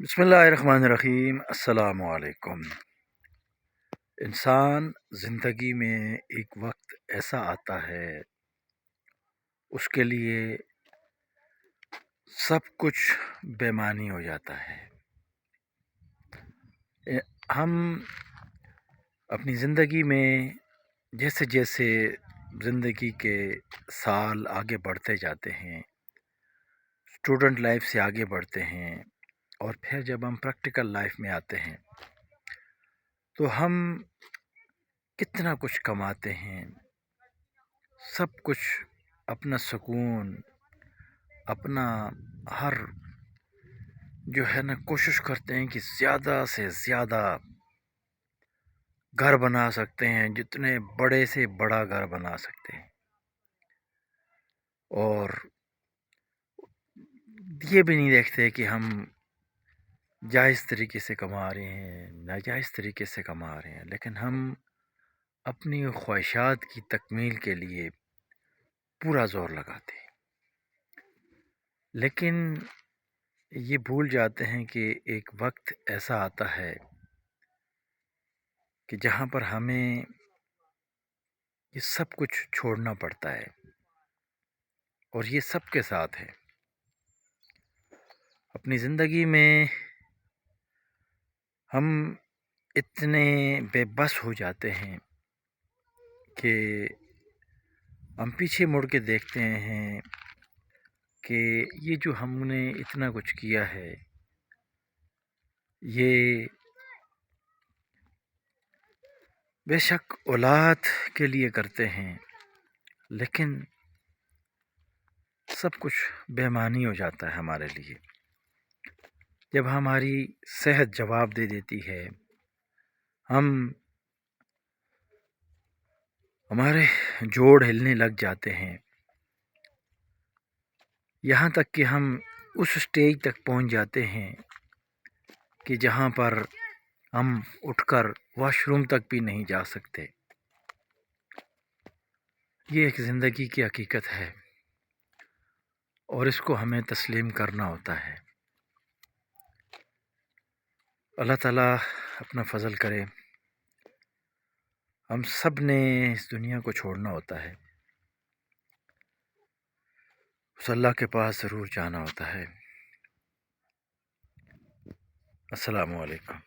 بسم اللہ الرحمن الرحیم۔ السلام علیکم۔ انسان زندگی میں ایک وقت ایسا آتا ہے، اس کے لیے سب کچھ بے معنی ہو جاتا ہے۔ ہم اپنی زندگی میں جیسے جیسے زندگی کے سال آگے بڑھتے جاتے ہیں، اسٹوڈنٹ لائف سے آگے بڑھتے ہیں، اور پھر جب ہم پریکٹیکل لائف میں آتے ہیں تو ہم کتنا کچھ کماتے ہیں، سب کچھ، اپنا سکون، اپنا ہر جو ہے نا کوشش کرتے ہیں کہ زیادہ سے زیادہ گھر بنا سکتے ہیں، جتنے بڑے سے بڑا گھر بنا سکتے ہیں، اور یہ بھی نہیں دیکھتے کہ ہم جائز طریقے سے کما رہے ہیں، ناجائز طریقے سے کما رہے ہیں، لیکن ہم اپنی خواہشات کی تکمیل کے لیے پورا زور لگاتے ہیں، لیکن یہ بھول جاتے ہیں کہ ایک وقت ایسا آتا ہے کہ جہاں پر ہمیں یہ سب کچھ چھوڑنا پڑتا ہے، اور یہ سب کے ساتھ ہے۔ اپنی زندگی میں ہم اتنے بے بس ہو جاتے ہیں کہ ہم پیچھے مڑ کے دیکھتے ہیں کہ یہ جو ہم نے اتنا کچھ کیا ہے، یہ بے شک اولاد کے لیے کرتے ہیں، لیکن سب کچھ بے معنی ہو جاتا ہے ہمارے لیے جب ہماری صحت جواب دے دیتی ہے، ہمارے جوڑ ہلنے لگ جاتے ہیں، یہاں تک کہ ہم اس سٹیج تک پہنچ جاتے ہیں کہ جہاں پر ہم اٹھ کر واش روم تک بھی نہیں جا سکتے۔ یہ ایک زندگی کی حقیقت ہے، اور اس کو ہمیں تسلیم کرنا ہوتا ہے۔ اللہ تعالیٰ اپنا فضل کرے، ہم سب نے اس دنیا کو چھوڑنا ہوتا ہے، اس اللہ کے پاس ضرور جانا ہوتا ہے۔ السلام علیکم۔